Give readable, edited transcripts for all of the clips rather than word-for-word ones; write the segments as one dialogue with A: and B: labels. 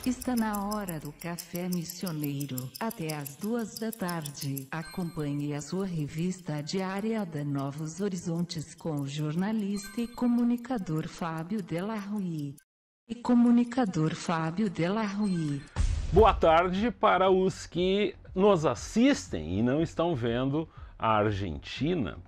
A: Está na hora do Café Missioneiro, até às 2 da tarde. Acompanhe a sua revista diária da Novos Horizontes com o jornalista e comunicador Fábio Delarruy.
B: Boa tarde para os que nos assistem e não estão vendo a Argentina.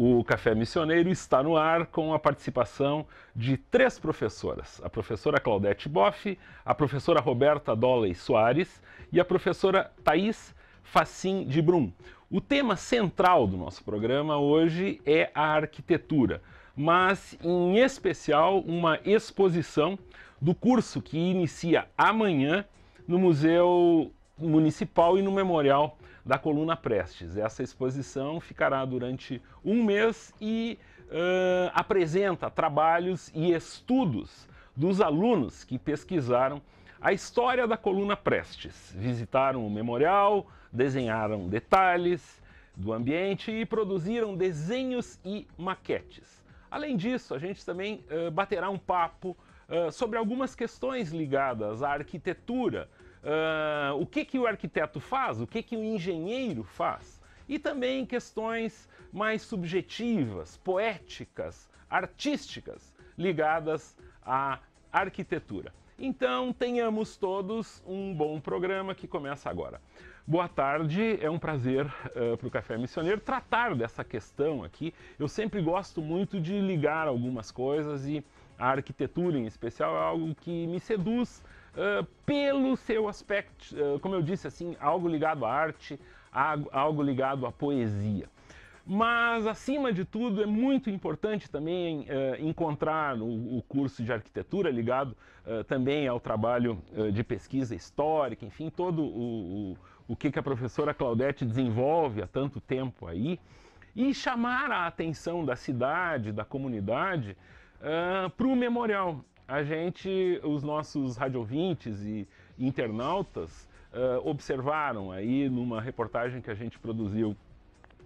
B: O Café Missioneiro está no ar com a participação de 3 professoras. A professora Claudete Boff, a professora Roberta Dolley Soares e a professora Thaís Facin de Brum. O tema central do nosso programa hoje é a arquitetura, mas em especial uma exposição do curso que inicia amanhã no Museu Municipal e no Memorial da Coluna Prestes. Essa exposição ficará durante um mês e apresenta trabalhos e estudos dos alunos que pesquisaram a história da Coluna Prestes. Visitaram o memorial, desenharam detalhes do ambiente e produziram desenhos e maquetes. Além disso, a gente também baterá um papo sobre algumas questões ligadas à arquitetura. O que o arquiteto faz, o que o engenheiro faz, e também questões mais subjetivas, poéticas, artísticas, ligadas à arquitetura. Então, tenhamos todos um bom programa que começa agora. Boa tarde, é um prazer para o Café Missioneiro tratar dessa questão aqui. Eu sempre gosto muito de ligar algumas coisas e a arquitetura em especial é algo que me seduz pelo seu aspecto, como eu disse, assim, algo ligado à arte, algo ligado à poesia. Mas, acima de tudo, é muito importante também encontrar o curso de arquitetura ligado também ao trabalho de pesquisa histórica, enfim, todo o que a professora Claudete desenvolve há tanto tempo aí, e chamar a atenção da cidade, da comunidade, para o memorial. Os nossos radiovintes e internautas observaram aí numa reportagem que a gente produziu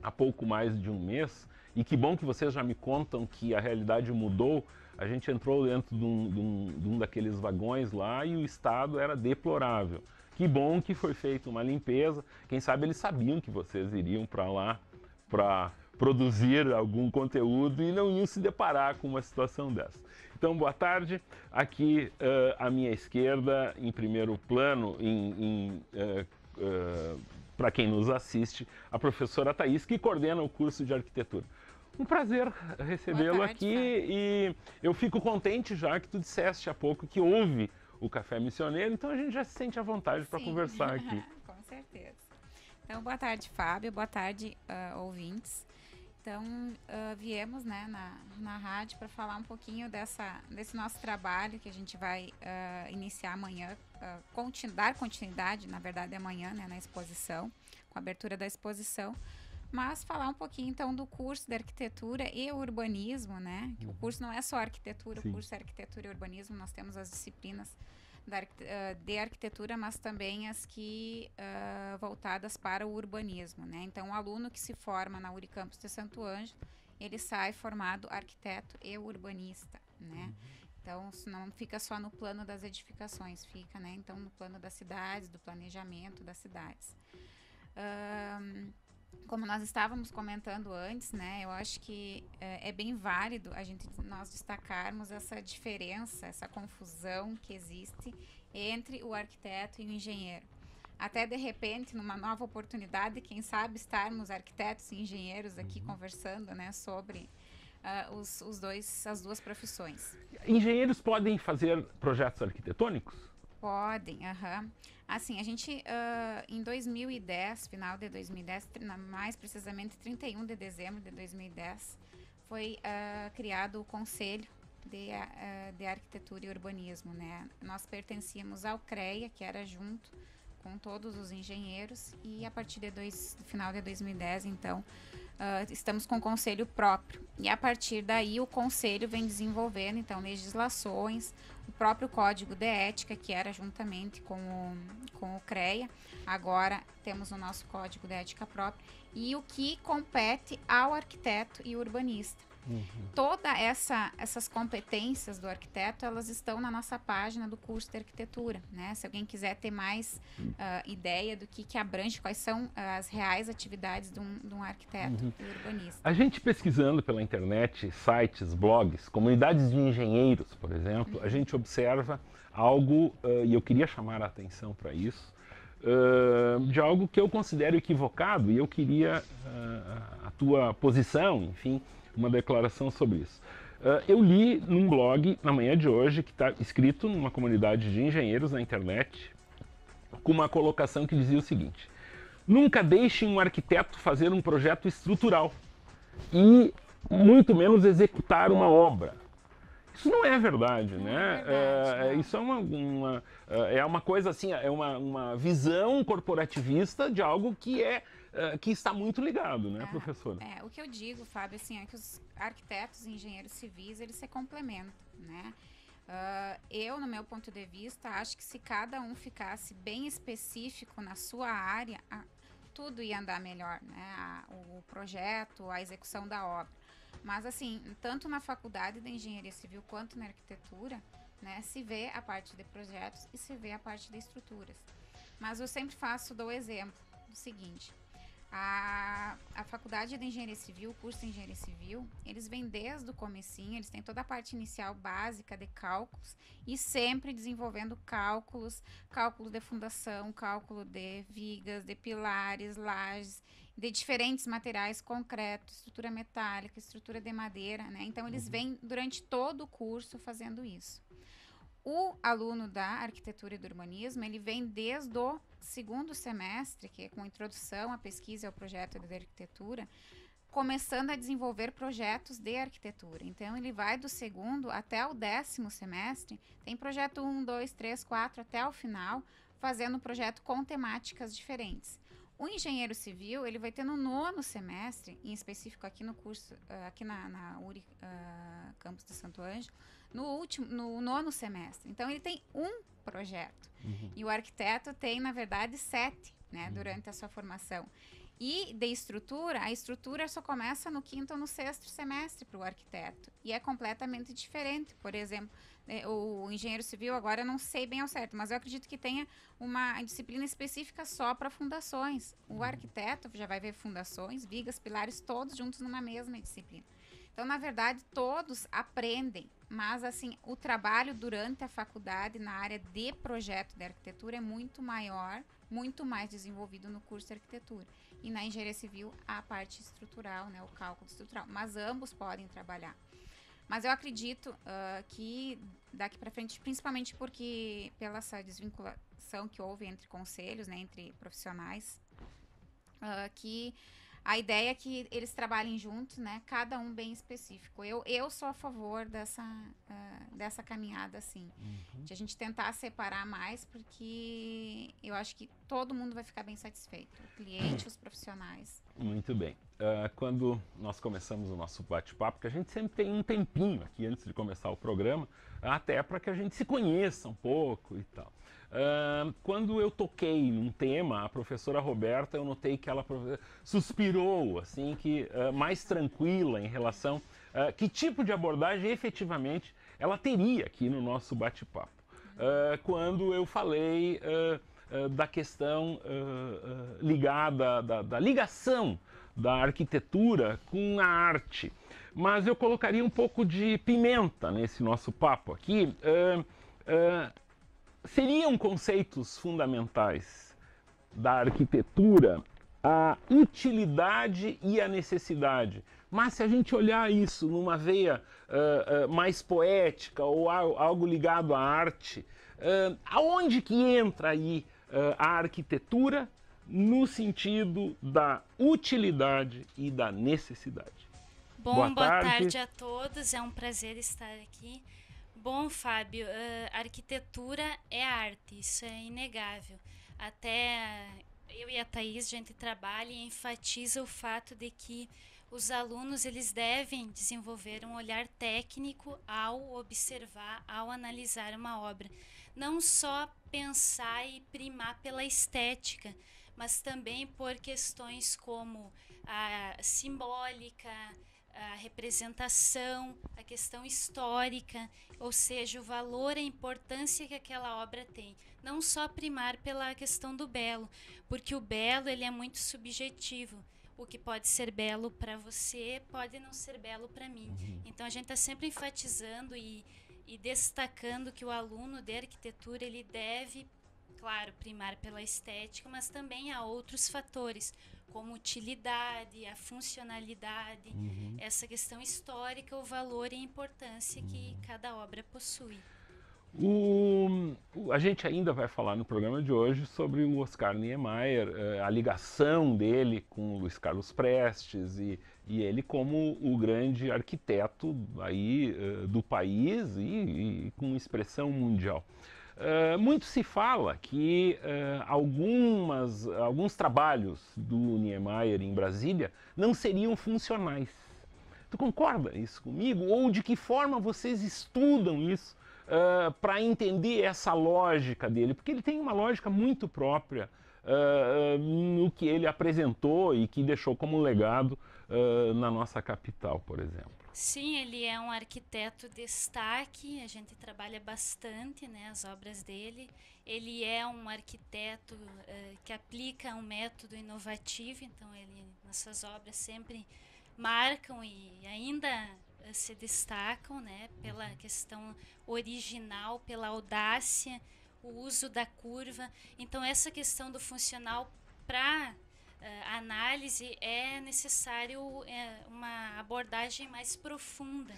B: há pouco mais de um mês, e que bom que vocês já me contam que a realidade mudou. A gente entrou dentro de um daqueles vagões lá e o estado era deplorável. Que bom que foi feita uma limpeza. Quem sabe eles sabiam que vocês iriam para lá para produzir algum conteúdo e não iam se deparar com uma situação dessa. Então, boa tarde. Aqui à minha esquerda, em primeiro plano, para quem nos assiste, a professora Thaís, que coordena o curso de arquitetura. Um prazer recebê-lo aqui e eu fico contente já que tu disseste há pouco que houve o Café Missioneiro, então a gente já se sente à vontade para conversar aqui.
C: Com certeza. Então, boa tarde, Fábio, boa tarde, ouvintes. Então, viemos, né, na rádio para falar um pouquinho desse nosso trabalho que a gente vai iniciar amanhã, dar continuidade, na verdade, amanhã, né, na exposição, com a abertura da exposição, mas falar um pouquinho, então, do curso de arquitetura e urbanismo, né, que o curso não é só arquitetura, Sim. O curso é arquitetura e urbanismo, nós temos as disciplinas de arquitetura, mas também as que voltadas para o urbanismo, né? Então, o aluno que se forma na Unicampus de Santo Ângelo, ele sai formado arquiteto e urbanista, né? Então, não fica só no plano das edificações, fica, né? Então, no plano das cidades, do planejamento das cidades. Como nós estávamos comentando antes, né, eu acho que é bem válido nós destacarmos essa diferença, essa confusão que existe entre o arquiteto e o engenheiro. Até, de repente, numa nova oportunidade, quem sabe estarmos arquitetos e engenheiros aqui conversando, né, sobre as duas profissões.
B: Engenheiros podem fazer projetos arquitetônicos?
C: Podem, Assim, a gente, em 2010, final de 2010, mais precisamente 31 de dezembro de 2010, foi criado o Conselho de Arquitetura e Urbanismo, né? Nós pertencíamos ao CREA, que era junto com todos os engenheiros, e a partir do final de 2010, então, estamos com o conselho próprio. E a partir daí o conselho vem desenvolvendo, então, legislações, o próprio código de ética, que era juntamente com o CREA. Agora temos o nosso código de ética próprio, e o que compete ao arquiteto e urbanista. Toda essas competências do arquiteto, elas estão na nossa página do curso de arquitetura, né? Se alguém quiser ter mais ideia do que abrange, quais são as reais atividades de um arquiteto e urbanista.
B: A gente pesquisando pela internet, sites, blogs, comunidades de engenheiros, por exemplo, a gente observa algo, e eu queria chamar a atenção para isso, de algo que eu considero equivocado, e eu queria a tua posição, enfim, uma declaração sobre isso. Eu li num blog na manhã de hoje, que está escrito numa comunidade de engenheiros na internet, com uma colocação que dizia o seguinte: nunca deixe um arquiteto fazer um projeto estrutural e muito menos executar uma obra. Isso não é verdade, né? Isso é uma coisa assim, é uma visão corporativista de algo que está muito ligado, né, professora?
C: O que eu digo, Fábio, assim, é que os arquitetos e engenheiros civis, eles se complementam, né? Eu, no meu ponto de vista, acho que se cada um ficasse bem específico na sua área, tudo ia andar melhor, né? O projeto, a execução da obra. Mas, assim, tanto na faculdade de engenharia civil quanto na arquitetura, né, se vê a parte de projetos e se vê a parte de estruturas. Mas eu sempre dou exemplo do seguinte: a faculdade de engenharia civil, o curso de engenharia civil, eles vêm desde o comecinho, eles têm toda a parte inicial básica de cálculos e sempre desenvolvendo cálculo de fundação, cálculo de vigas, de pilares, lajes, de diferentes materiais, concreto, estrutura metálica, estrutura de madeira, né? Então, eles vêm durante todo o curso fazendo isso. O aluno da arquitetura e do urbanismo, ele vem desde o segundo semestre, que é com introdução à pesquisa e ao projeto de arquitetura, começando a desenvolver projetos de arquitetura. Então, ele vai do segundo até o 10º semestre, tem projeto 1, 2, 3, 4, até o final, fazendo projeto com temáticas diferentes. O engenheiro civil, ele vai ter no 9º semestre, em específico aqui no curso, aqui na URI, campus de Santo Ângelo, no 9º semestre. Então, ele tem um projeto. E o arquiteto tem, na verdade, 7, né, durante a sua formação. E de estrutura, a estrutura só começa no 5º ou no 6º semestre para o arquiteto. E é completamente diferente. Por exemplo, o engenheiro civil, agora eu não sei bem ao certo, mas eu acredito que tenha uma disciplina específica só para fundações. O arquiteto já vai ver fundações, vigas, pilares, todos juntos numa mesma disciplina. Então, na verdade, todos aprendem, mas assim, o trabalho durante a faculdade na área de projeto de arquitetura é muito maior, muito mais desenvolvido no curso de arquitetura. E na engenharia civil, a parte estrutural, né, o cálculo estrutural. Mas ambos podem trabalhar. Mas eu acredito que daqui para frente, principalmente porque pela essa desvinculação que houve entre conselhos, né, entre profissionais, que a ideia é que eles trabalhem juntos, né, cada um bem específico. Eu sou a favor dessa caminhada, assim, de a gente tentar separar mais, porque eu acho que todo mundo vai ficar bem satisfeito, o cliente, os profissionais.
B: Muito bem. Quando nós começamos o nosso bate-papo, que a gente sempre tem um tempinho aqui antes de começar o programa, até para que a gente se conheça um pouco e tal. Quando eu toquei num tema, a professora Roberta, eu notei que ela suspirou, assim, que mais tranquila em relação a que tipo de abordagem efetivamente ela teria aqui no nosso bate-papo. Quando eu falei da questão ligada, da ligação da arquitetura com a arte. Mas eu colocaria um pouco de pimenta nesse nosso papo aqui. Seriam conceitos fundamentais da arquitetura a utilidade e a necessidade. Mas se a gente olhar isso numa veia mais poética ou algo ligado à arte, aonde que entra aí a arquitetura no sentido da utilidade e da necessidade?
D: Boa tarde a todos, é um prazer estar aqui. Bom, Fábio, a arquitetura é arte, isso é inegável. Até eu e a Thaís, a gente trabalha e enfatiza o fato de que os alunos eles devem desenvolver um olhar técnico ao observar, ao analisar uma obra. Não só pensar e primar pela estética, mas também por questões como a simbólica, a representação, a questão histórica, ou seja, o valor, a importância que aquela obra tem. Não só primar pela questão do belo, porque o belo ele é muito subjetivo. O que pode ser belo para você pode não ser belo para mim. Então a gente está sempre enfatizando e destacando que o aluno de arquitetura ele deve, claro, primar pela estética, mas também há outros fatores, como utilidade, a funcionalidade, essa questão histórica, o valor e a importância que cada obra possui.
B: A gente ainda vai falar no programa de hoje sobre o Oscar Niemeyer, a ligação dele com o Luiz Carlos Prestes e ele como o grande arquiteto aí, do país e com expressão mundial. Muito se fala que alguns trabalhos do Niemeyer em Brasília não seriam funcionais. Tu concorda isso comigo? Ou de que forma vocês estudam isso para entender essa lógica dele? Porque ele tem uma lógica muito própria no que ele apresentou e que deixou como legado na nossa capital, por exemplo.
D: Sim, ele é um arquiteto destaque, a gente trabalha bastante, né, as obras dele. Ele é um arquiteto que aplica um método inovativo, então ele nas suas obras sempre marcam e ainda se destacam, né, pela questão original, pela audácia, o uso da curva. Então essa questão do funcional para análise é necessário uma abordagem mais profunda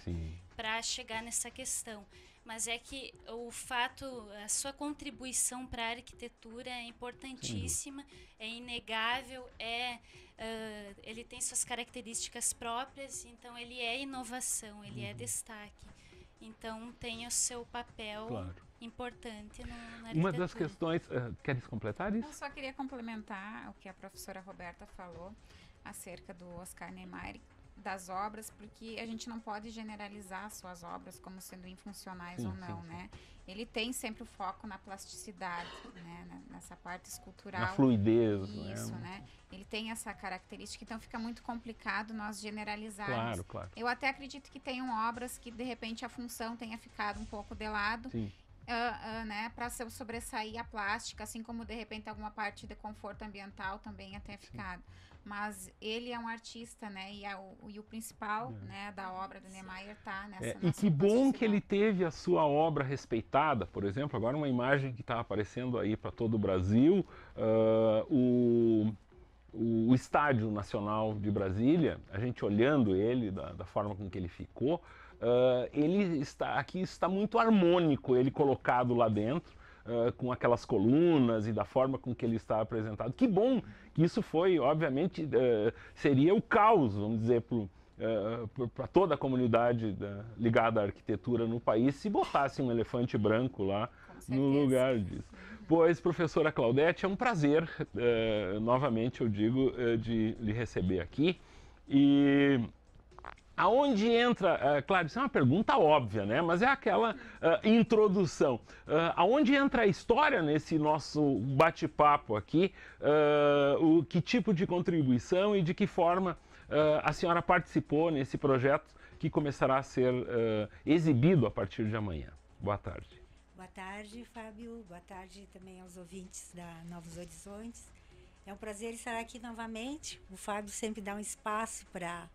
D: para chegar nessa questão. Mas é que o fato, a sua contribuição para a arquitetura é importantíssima, é inegável, ele tem suas características próprias, então ele é inovação, ele é destaque. Então tem o seu papel importante na arquitetura.
B: Uma das questões... queres completar isso?
C: Eu só queria complementar o que a professora Roberta falou acerca do Oscar Niemeyer, das obras, porque a gente não pode generalizar suas obras como sendo infuncionais ou não, né? Ele tem sempre o foco na plasticidade, né? Nessa parte escultural.
B: Na fluidez.
C: Isso, né? Ele tem essa característica, então fica muito complicado nós generalizarmos.
B: Claro.
C: Eu até acredito que tenham obras que, de repente, a função tenha ficado um pouco de lado. Né, para sobressair a plástica, assim como de repente alguma parte de conforto ambiental também tenha ficado. Mas ele é um artista, né, e o principal né, da obra do Niemeyer está nessa
B: E que bom que ele teve a sua obra respeitada. Por exemplo, agora uma imagem que está aparecendo aí para todo o Brasil, o Estádio Nacional de Brasília, a gente olhando ele da forma com que ele ficou, ele está muito harmônico, ele colocado lá dentro, com aquelas colunas e da forma com que ele está apresentado. Que bom que isso foi, obviamente, seria o caos, vamos dizer, para toda a comunidade ligada à arquitetura no país, se botasse um elefante branco lá no lugar disso. Pois, professora Claudete, é um prazer, novamente eu digo, de lhe receber aqui. E aonde entra, claro, isso é uma pergunta óbvia, né? Mas é aquela introdução. Aonde entra a história nesse nosso bate-papo aqui? Que tipo de contribuição e de que forma a senhora participou nesse projeto que começará a ser exibido a partir de amanhã? Boa tarde.
E: Boa tarde, Fábio. Boa tarde também aos ouvintes da Novos Horizontes. É um prazer estar aqui novamente. O Fábio sempre dá um espaço para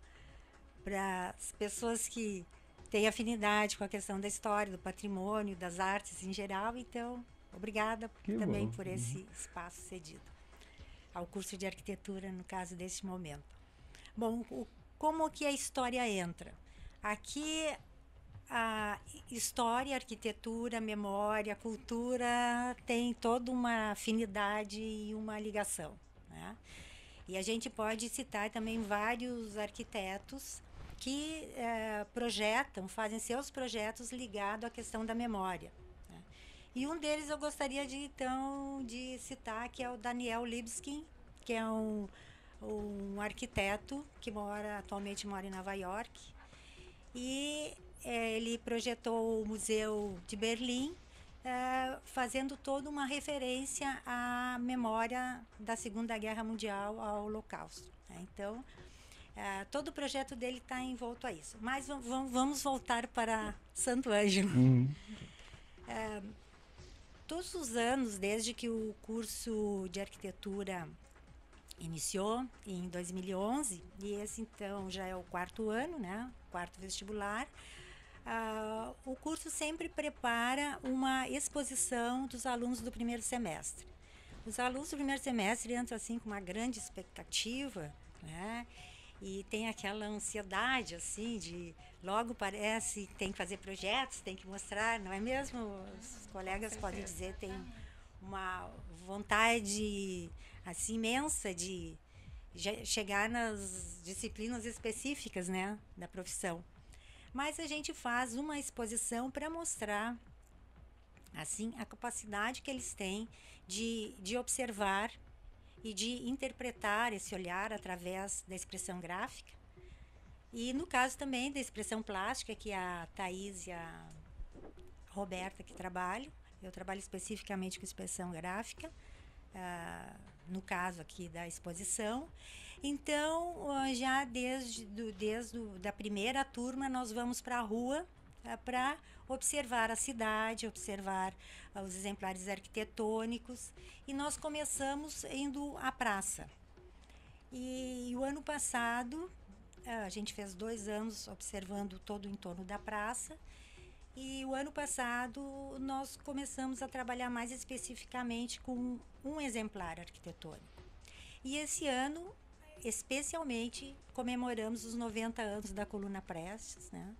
E: as pessoas que têm afinidade com a questão da história, do patrimônio, das artes em geral. Então, obrigada também por esse espaço cedido ao curso de arquitetura, no caso deste momento. Bom, como que a história entra? Aqui, a história, arquitetura, memória, cultura tem toda uma afinidade e uma ligação, né? E a gente pode citar também vários arquitetos que fazem seus projetos ligados à questão da memória, né? E um deles eu gostaria de citar, que é o Daniel Libeskind, que é um arquiteto que atualmente mora em Nova York. E ele projetou o Museu de Berlim, fazendo toda uma referência à memória da Segunda Guerra Mundial, ao Holocausto, né? Então, Todo o projeto dele está envolto a isso. Mas vamos voltar para Santo Ângelo. Todos os anos, desde que o curso de arquitetura iniciou, em 2011, e esse então já é o 4º ano, né? 4º vestibular, o curso sempre prepara uma exposição dos alunos do primeiro semestre. Os alunos do primeiro semestre entram assim com uma grande expectativa, né? E tem aquela ansiedade, assim, de logo parece que tem que fazer projetos, tem que mostrar, não é mesmo? Os colegas podem dizer, tem uma vontade, assim, imensa de chegar nas disciplinas específicas, né, da profissão. Mas a gente faz uma exposição para mostrar, assim, a capacidade que eles têm de observar e de interpretar esse olhar através da expressão gráfica. E no caso também da expressão plástica, que a Thaís e a Roberta que trabalham. Eu trabalho especificamente com expressão gráfica, no caso aqui da exposição. Então, já desde da primeira turma, nós vamos para a rua para observar a cidade, observar os exemplares arquitetônicos, e nós começamos indo à praça. E o ano passado, a gente fez 2 anos observando todo o entorno da praça, e o ano passado nós começamos a trabalhar mais especificamente com um exemplar arquitetônico. E esse ano, especialmente, comemoramos os 90 anos da Coluna Prestes, né?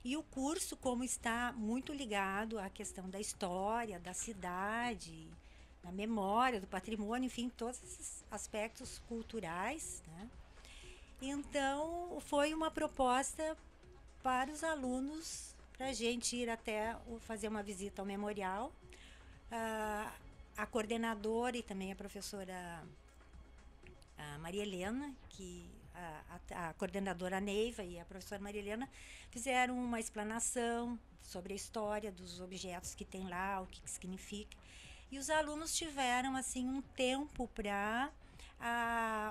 E: E o curso, como está muito ligado à questão da história, da cidade, da memória, do patrimônio, enfim, todos esses aspectos culturais, né? Então, foi uma proposta para os alunos, para a gente ir até fazer uma visita ao memorial. A coordenadora e também a professora Maria Helena, que a coordenadora Neiva e a professora Maria Helena fizeram uma explanação sobre a história dos objetos que tem lá, o que significa. E os alunos tiveram assim um tempo para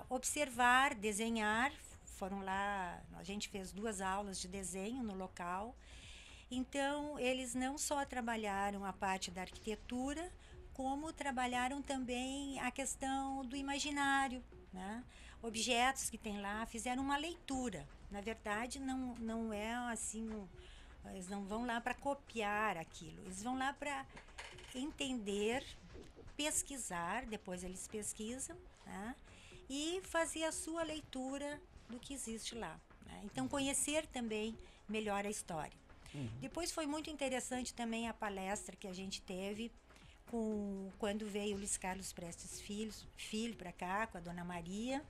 E: observar, desenhar. Foram lá, a gente fez 2 aulas de desenho no local. Então, eles não só trabalharam a parte da arquitetura, como trabalharam também a questão do imaginário, né? Objetos que tem lá, fizeram uma leitura. Na verdade, não é assim, eles não vão lá para copiar aquilo, eles vão lá para entender, pesquisar, depois eles pesquisam, né? E fazer a sua leitura do que existe lá, né? Então, conhecer também melhor a história. Depois foi muito interessante também a palestra que a gente teve quando veio o Luiz Carlos Prestes Filho para cá, com a Dona Maria,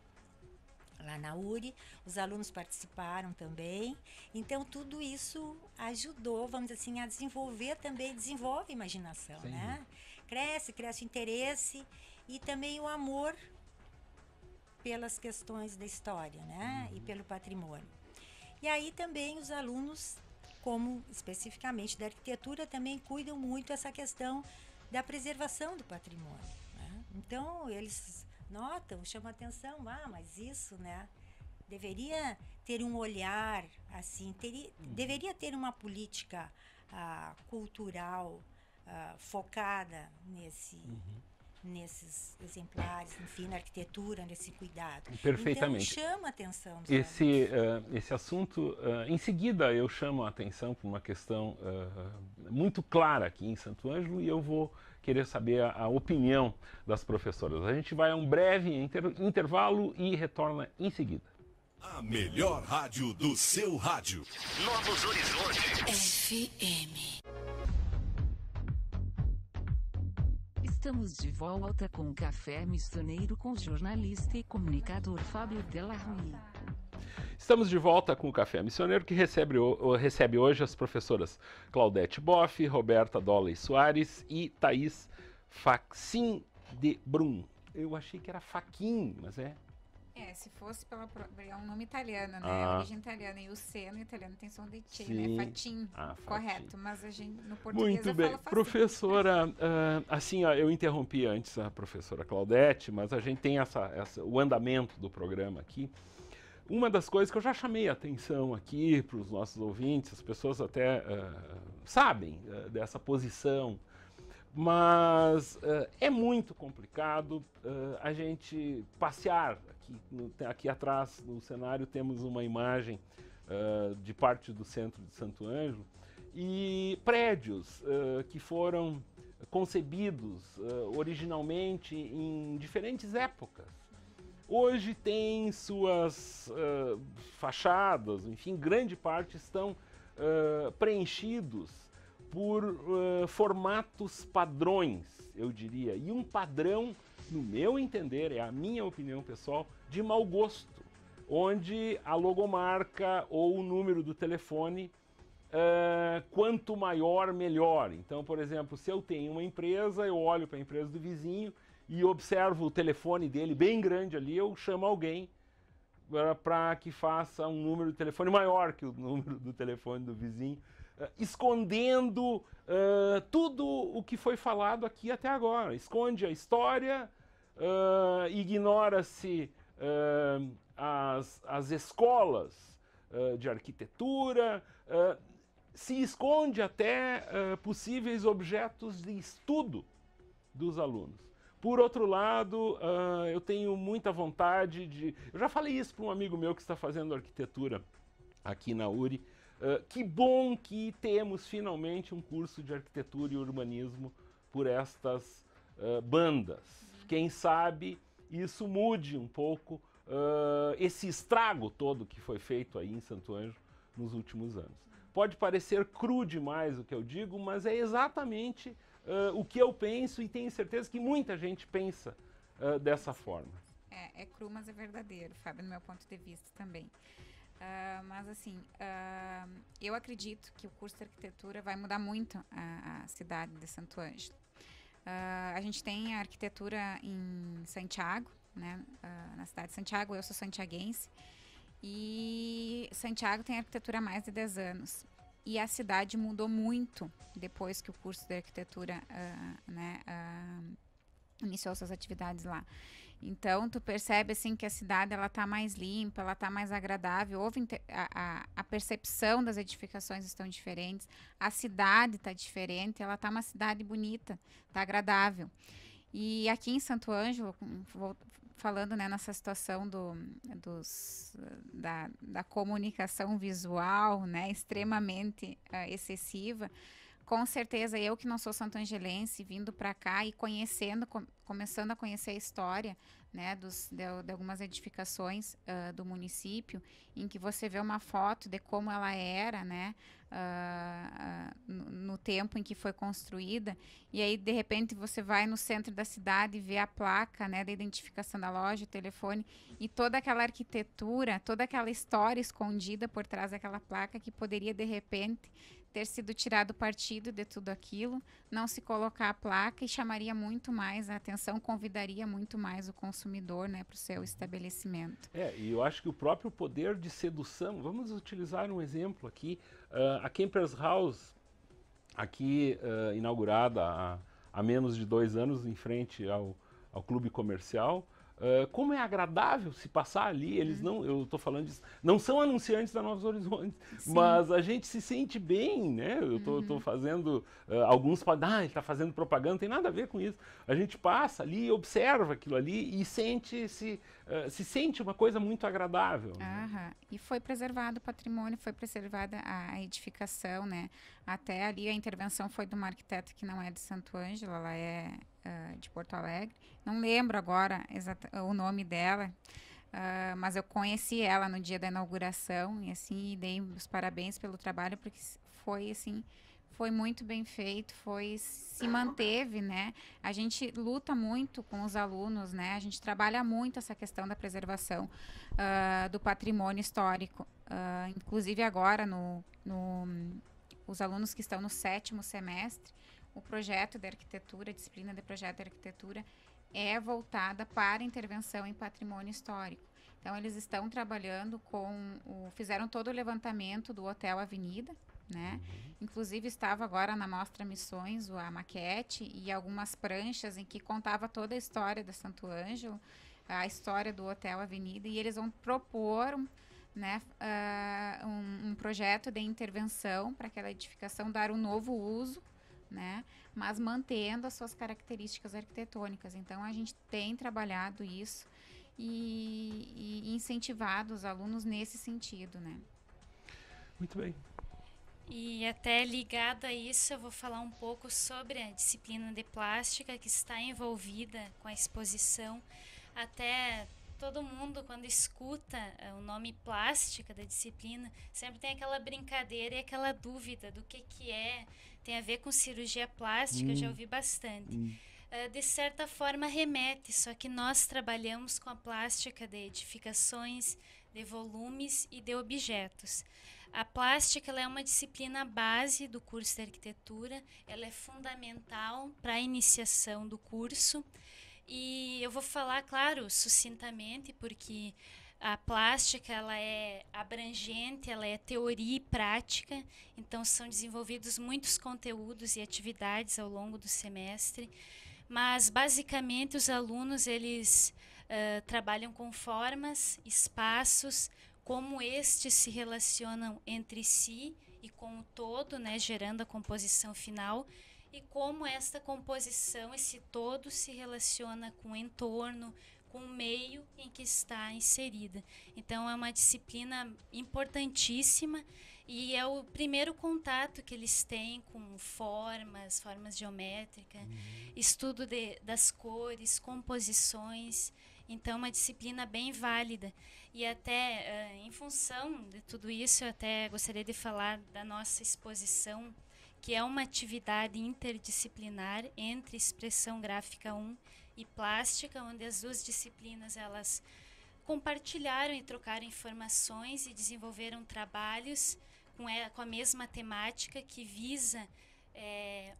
E: lá na URI. Os alunos participaram também. Então, tudo isso ajudou, vamos dizer assim, a desenvolver também, desenvolve a imaginação, sim, né? Cresce o interesse e também o amor pelas questões da história, né? E pelo patrimônio. E aí também os alunos, como especificamente da arquitetura, também cuidam muito essa questão da preservação do patrimônio, né? Então, eles notam, chamam a atenção, mas isso, né, deveria ter um olhar, assim, deveria ter uma política cultural focada nesses exemplares, enfim, na arquitetura, nesse cuidado.
B: Perfeitamente.
E: Então, chama a atenção.
B: Esse assunto, em seguida eu chamo a atenção para uma questão muito clara aqui em Santo Ângelo, e eu vou querer saber a opinião das professoras. A gente vai a um breve intervalo e retorna em seguida.
F: A melhor rádio do seu rádio. Novos Horizontes.
A: FM. Estamos de volta com o Café Missioneiro com o jornalista e comunicador Fábio Della Rui.
B: Estamos de volta com o Café Missioneiro, que recebe hoje as professoras Claudete Boff, Roberta Dolley Soares e Thaís Fachin de Brum. Eu achei que era Fachin, mas é...
C: Se fosse é um nome italiano, né? A origem italiana, e o C no italiano tem som de T, né? Fatim, correto, mas a gente no português
B: muito bem, professora, assim, eu interrompi antes a professora Claudete, mas a gente tem o andamento do programa aqui. uma das coisas que eu já chamei a atenção aqui para os nossos ouvintes, as pessoas até sabem dessa posição, mas é muito complicado a gente passear. Aqui atrás no cenário temos uma imagem de parte do centro de Santo Ângelo e prédios que foram concebidos originalmente em diferentes épocas. Hoje tem suas fachadas, enfim, grande parte estão preenchidos por formatos padrões, eu diria. E um padrão, no meu entender, é a minha opinião pessoal, de mau gosto, onde a logomarca ou o número do telefone, quanto maior, melhor. Então, por exemplo, se eu tenho uma empresa, eu olho para a empresa do vizinho e observo o telefone dele bem grande ali, eu chamo alguém para que faça um número de telefone maior que o número do telefone do vizinho, escondendo tudo o que foi falado aqui até agora. Esconde a história, ignora-se as escolas de arquitetura, se esconde até possíveis objetos de estudo dos alunos. Por outro lado, eu tenho muita vontade de... Eu já falei isso para um amigo meu que está fazendo arquitetura aqui na URI. Que bom que temos finalmente um curso de arquitetura e urbanismo por estas bandas. Quem sabe isso mude um pouco esse estrago todo que foi feito aí em Santo Ângelo nos últimos anos. Pode parecer cru demais o que eu digo, mas é exatamente o que eu penso e tenho certeza que muita gente pensa dessa forma.
C: É cru, mas é verdadeiro, Fábio, no meu ponto de vista também. Mas assim, eu acredito que o curso de arquitetura vai mudar muito a cidade de Santo Ângelo. A gente tem a arquitetura em Santiago, né? Na cidade de Santiago, eu sou santiaguense, e Santiago tem arquitetura há mais de 10 anos. E a cidade mudou muito depois que o curso de arquitetura iniciou suas atividades lá. Então, tu percebe assim que a cidade ela tá mais limpa, ela tá mais agradável. A percepção das edificações estão diferentes, a cidade tá diferente, ela tá uma cidade bonita, tá agradável. E aqui em Santo Ângelo, falando, né, nessa situação da comunicação visual, né, extremamente excessiva, com certeza eu que não sou santo-angelense, vindo para cá e começando a conhecer a história, né, de algumas edificações do município, em que você vê uma foto de como ela era, né, no tempo em que foi construída, e aí de repente você vai no centro da cidade e vê a placa, né, da identificação da loja, o telefone, e toda aquela arquitetura, toda aquela história escondida por trás daquela placa que poderia de repente ter sido tirado partido de tudo aquilo, não se colocar a placa e chamaria muito mais a atenção, convidaria muito mais o consumidor, né, para o seu estabelecimento.
B: E eu acho que o próprio poder de sedução, vamos utilizar um exemplo aqui, a Campers House, aqui inaugurada há menos de 2 anos em frente ao clube comercial, como é agradável se passar ali. Eles não, eu estou falando disso, não são anunciantes da Novos Horizontes, sim, mas a gente se sente bem, né? Eu estou fazendo, alguns podem, ele está fazendo propaganda, não tem nada a ver com isso. A gente passa ali, observa aquilo ali e se sente uma coisa muito agradável. Né?
C: E foi preservado o patrimônio, foi preservada a edificação, né? Até ali a intervenção foi de uma arquiteta que não é de Santo Ângelo, ela é de Porto Alegre. Não lembro agora o nome dela, mas eu conheci ela no dia da inauguração e assim dei os parabéns pelo trabalho, porque foi assim, foi muito bem feito, se manteve, né? A gente luta muito com os alunos, né? A gente trabalha muito essa questão da preservação do patrimônio histórico. Inclusive agora, os alunos que estão no 7º semestre, o projeto de arquitetura, a disciplina de projeto de arquitetura é voltada para intervenção em patrimônio histórico. Então, eles estão trabalhando fizeram todo o levantamento do Hotel Avenida, né? Inclusive, estava agora na Mostra Missões a maquete e algumas pranchas em que contava toda a história da Santo Ângelo, a história do Hotel Avenida, e eles vão propor né, um projeto de intervenção para aquela edificação dar um novo uso, né, mas mantendo as suas características arquitetônicas. Então, a gente tem trabalhado isso e incentivado os alunos nesse sentido, né.
B: Muito bem.
D: E até ligado a isso, eu vou falar um pouco sobre a disciplina de plástica que está envolvida com a exposição. Até todo mundo, quando escuta o nome plástica da disciplina, sempre tem aquela brincadeira e aquela dúvida do que é. Tem a ver com cirurgia plástica, eu já ouvi bastante. De certa forma remete, só que nós trabalhamos com a plástica de edificações, de volumes e de objetos. A plástica ela é uma disciplina base do curso de arquitetura, ela é fundamental para a iniciação do curso. E eu vou falar, claro, sucintamente, porque a plástica ela é abrangente, ela é teoria e prática, então são desenvolvidos muitos conteúdos e atividades ao longo do semestre, mas basicamente os alunos eles trabalham com formas, espaços, como estes se relacionam entre si e com o todo, né, gerando a composição final, e como esta composição, esse todo, se relaciona com o entorno, com o meio em que está inserida. Então, é uma disciplina importantíssima e é o primeiro contato que eles têm com formas geométricas, estudo das cores, composições. Então, é uma disciplina bem válida. E até, em função de tudo isso, eu até gostaria de falar da nossa exposição, que é uma atividade interdisciplinar entre expressão gráfica 1 e plástica, onde as duas disciplinas elas compartilharam e trocaram informações e desenvolveram trabalhos com a mesma temática que visa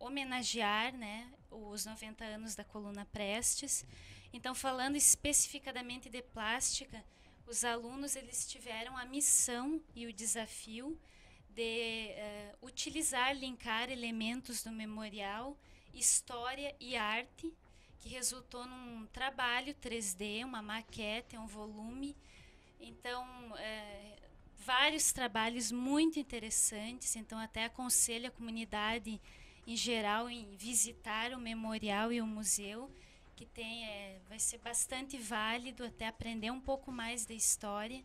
D: homenagear, né, os 90 anos da Coluna Prestes. Então, falando especificadamente de plástica, os alunos eles tiveram a missão e o desafio de utilizar, linkar elementos do memorial, história e arte, que resultou num trabalho 3D, uma maquete, um volume. Então, vários trabalhos muito interessantes. Então, até aconselho a comunidade em geral em visitar o memorial e o museu, que vai ser bastante válido, até aprender um pouco mais da história.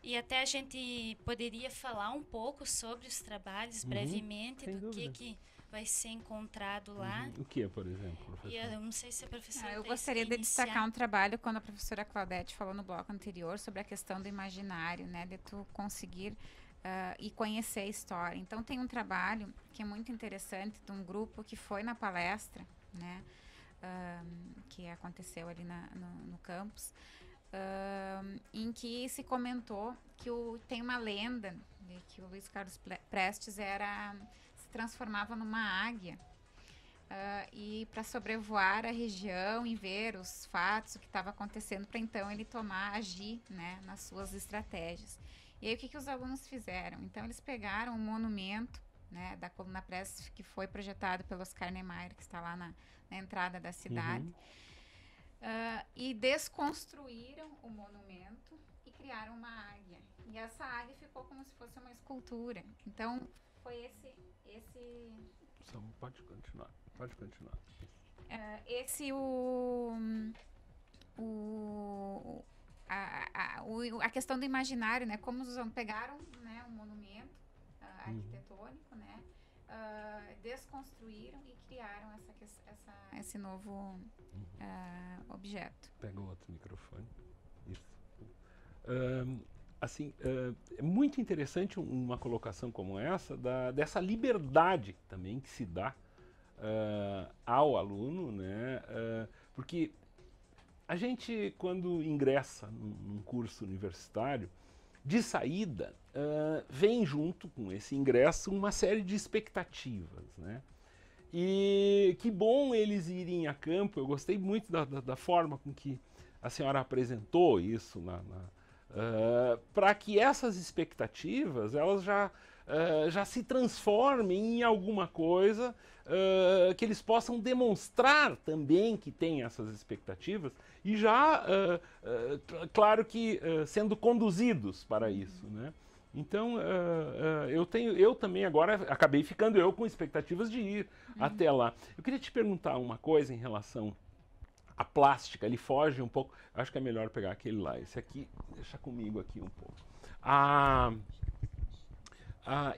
D: E até a gente poderia falar um pouco sobre os trabalhos, brevemente, do que vai ser encontrado lá.
B: O que é, por exemplo, professora?
D: E eu não sei se a professora...
C: eu gostaria de destacar um trabalho, quando a professora Claudete falou no bloco anterior, sobre a questão do imaginário, né, de tu conseguir e conhecer a história. Então, tem um trabalho que é muito interessante, de um grupo que foi na palestra, né, que aconteceu ali no campus, em que se comentou que tem uma lenda de que o Luiz Carlos Prestes se transformava numa águia e para sobrevoar a região e ver os fatos, o que estava acontecendo, para então ele agir, né, nas suas estratégias. E aí o que os alunos fizeram? Então eles pegaram um monumento, né, da Coluna Prestes, que foi projetado pelo Oscar Niemeyer, que está lá na entrada da cidade, e desconstruíram o monumento e criaram uma águia. E essa águia ficou como se fosse uma escultura. Então, foi esse...
B: Pode continuar.
C: A questão do imaginário, né? Como os alunos pegaram, né, um monumento arquitetônico, né? Desconstruíram e criaram esse novo objeto.
B: Pega o outro microfone. Isso. É muito interessante uma colocação como essa, dessa liberdade também que se dá ao aluno, né? Porque a gente, quando ingressa num curso universitário, de saída, vem junto com esse ingresso uma série de expectativas, né? E que bom eles irem a campo. Eu gostei muito da forma com que a senhora apresentou isso, para que essas expectativas elas já já se transformem em alguma coisa que eles possam demonstrar também que têm essas expectativas e já, claro que sendo conduzidos para isso, né? Então, eu também agora acabei ficando eu com expectativas de ir até lá. Eu queria te perguntar uma coisa em relação à plástica, ele foge um pouco, acho que é melhor pegar aquele lá, esse aqui, deixa comigo aqui um pouco.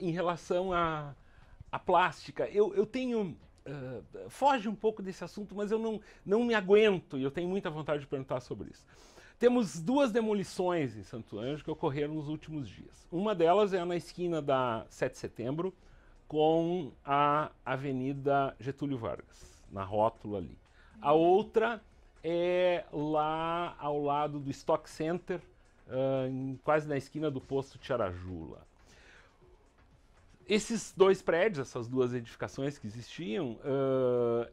B: Em relação à plástica, eu tenho... foge um pouco desse assunto, mas eu não me aguento e eu tenho muita vontade de perguntar sobre isso. Temos 2 demolições em Santo Ângelo que ocorreram nos últimos dias. Uma delas é na esquina da 7 de setembro com a Avenida Getúlio Vargas, na rótula ali. A outra é lá ao lado do Stock Center, quase na esquina do posto Tiarajula. Esses 2 prédios, essas 2 edificações que existiam,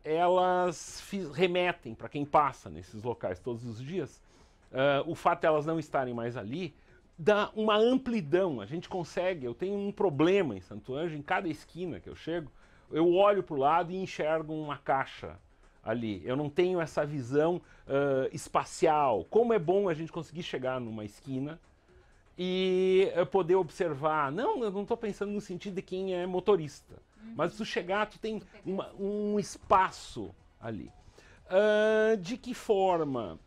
B: elas remetem, para quem passa nesses locais todos os dias, o fato de elas não estarem mais ali, dá uma amplidão. A gente consegue, eu tenho um problema em Santo Ângelo, em cada esquina que eu chego, eu olho para o lado e enxergo uma caixa ali. Eu não tenho essa visão espacial. Como é bom a gente conseguir chegar numa esquina e poder observar. Não, eu não estou pensando no sentido de quem é motorista, mas tu chegar, tu tem um espaço ali. De que forma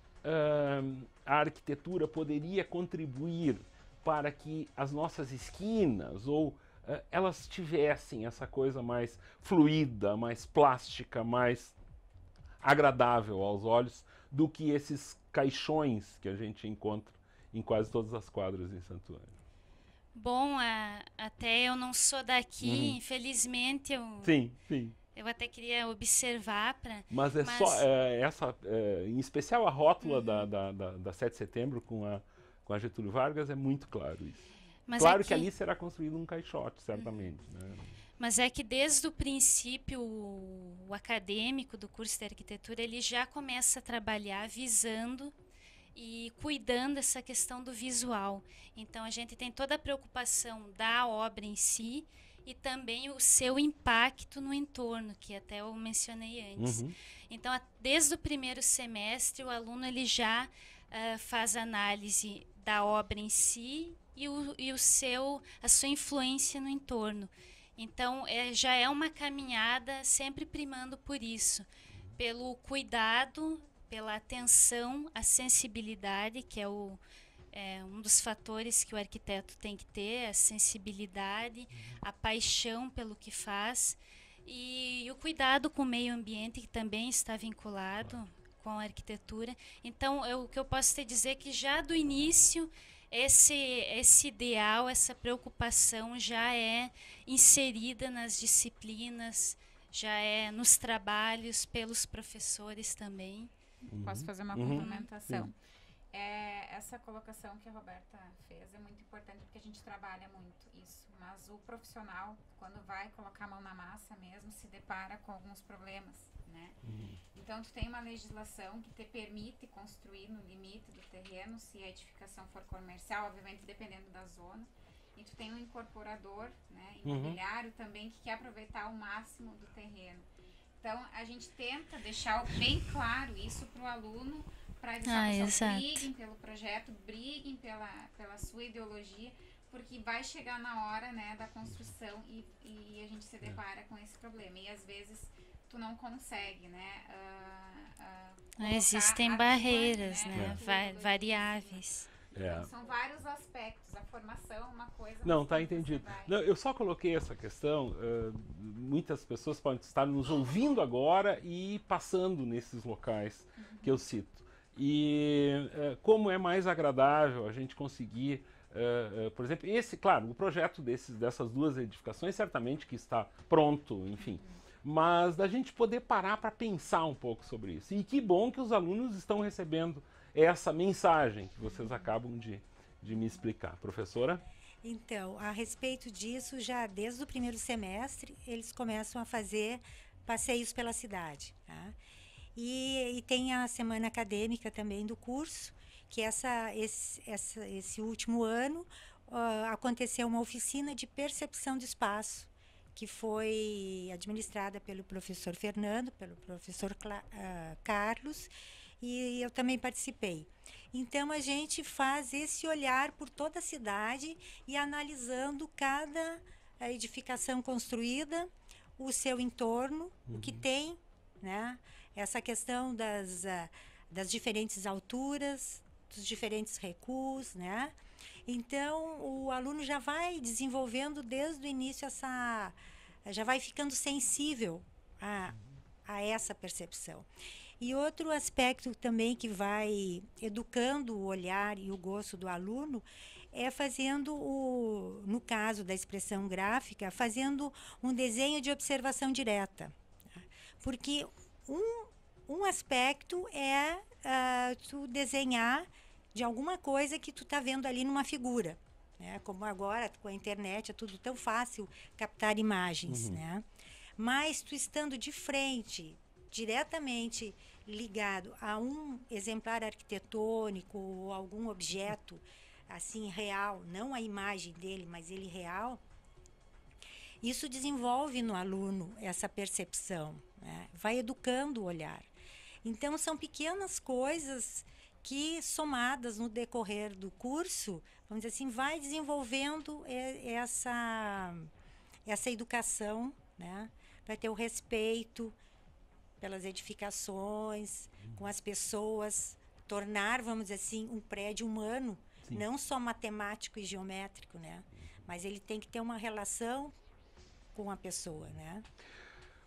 B: a arquitetura poderia contribuir para que as nossas esquinas ou elas tivessem essa coisa mais fluida, mais plástica, mais agradável aos olhos do que esses caixões que a gente encontra em quase todas as quadras em Santo Ângelo?
D: Bom, até eu não sou daqui, infelizmente
B: Sim, sim.
D: Eu até queria observar para...
B: Mas só em especial a rótula da 7 de setembro com a Getúlio Vargas é muito claro isso.
D: Mas
B: claro que ali será construído um caixote, certamente. Né?
D: Mas é que desde o princípio o acadêmico do curso de arquitetura ele já começa a trabalhar visando e cuidando dessa questão do visual. Então a gente tem toda a preocupação da obra em si e também o seu impacto no entorno, que até eu mencionei antes. Então, desde o primeiro semestre, o aluno ele já faz análise da obra em si e a sua influência no entorno. Então, já é uma caminhada sempre primando por isso, pelo cuidado, pela atenção, a sensibilidade, que é um dos fatores que o arquiteto tem que ter, a sensibilidade, a paixão pelo que faz e o cuidado com o meio ambiente, que também está vinculado com a arquitetura. Então, o que eu posso te dizer é que já do início, esse ideal, essa preocupação já é inserida nas disciplinas, já é nos trabalhos pelos professores também.
C: Posso fazer uma complementação? Essa colocação que a Roberta fez é muito importante porque a gente trabalha muito isso, mas o profissional, quando vai colocar a mão na massa mesmo, se depara com alguns problemas, né? Então, tu tem uma legislação que te permite construir no limite do terreno, se a edificação for comercial, obviamente dependendo da zona, e tu tem um incorporador, né, imobiliário também, que quer aproveitar o máximo do terreno. Então, a gente tenta deixar bem claro isso para o aluno, para eles briguem pelo projeto, briguem pela sua ideologia, porque vai chegar na hora, né, da construção e a gente se depara com esse problema. E às vezes tu não consegue, né?
D: Existem barreiras, né? Variáveis.
C: Então, são vários aspectos. A formação é uma coisa...
B: Não, tá entendido. Não, eu só coloquei essa questão, muitas pessoas podem estar nos ouvindo agora e passando nesses locais que eu cito. E como é mais agradável a gente conseguir, por exemplo, claro, o projeto dessas 2 edificações certamente que está pronto, enfim, mas da gente poder parar para pensar um pouco sobre isso. E que bom que os alunos estão recebendo essa mensagem que vocês acabam de me explicar. Professora?
E: Então, a respeito disso, já desde o primeiro semestre, eles começam a fazer passeios pela cidade, tá? E tem a semana acadêmica também do curso, que esse último ano aconteceu uma oficina de percepção de espaço, que foi administrada pelo professor Fernando, pelo professor Carlos, e eu também participei. Então, a gente faz esse olhar por toda a cidade e analisando cada edificação construída, o seu entorno, o que tem, né? Essa questão das diferentes alturas, dos diferentes recuos, né? Então, o aluno já vai desenvolvendo desde o início já vai ficando sensível a essa percepção. E outro aspecto também que vai educando o olhar e o gosto do aluno é fazendo, no caso da expressão gráfica, fazendo um desenho de observação direta. Porque um aspecto é tu desenhar de alguma coisa que tu está vendo ali numa figura, né? Como agora com a internet é tudo tão fácil captar imagens, né? Mas tu estando de frente, diretamente ligado a um exemplar arquitetônico ou algum objeto assim real, não a imagem dele, mas ele real, isso desenvolve no aluno essa percepção, né? Vai educando o olhar. Então são pequenas coisas que, somadas no decorrer do curso, vamos dizer assim, vai desenvolvendo essa educação, né? Para ter o respeito pelas edificações, com as pessoas, tornar, vamos dizer assim, um prédio humano, sim, não só matemático e geométrico, né? Mas ele tem que ter uma relação com a pessoa, né?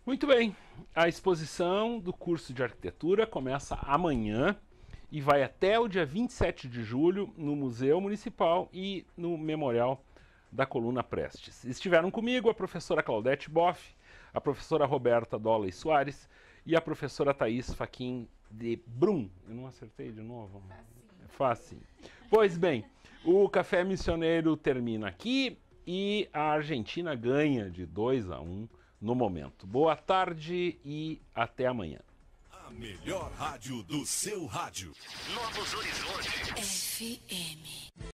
B: Muito bem, a exposição do curso de arquitetura começa amanhã e vai até o dia 27 de julho no Museu Municipal e no Memorial da Coluna Prestes. Estiveram comigo a professora Claudete Boff, a professora Roberta Dolley Soares e a professora Thaís Fachin de Brum. Eu não acertei de novo? Facinho. Pois bem, o Café Missioneiro termina aqui e a Argentina ganha de 2-1 no momento. Boa tarde e até amanhã.
F: A melhor rádio do seu rádio. Novos Horizontes.
A: FM.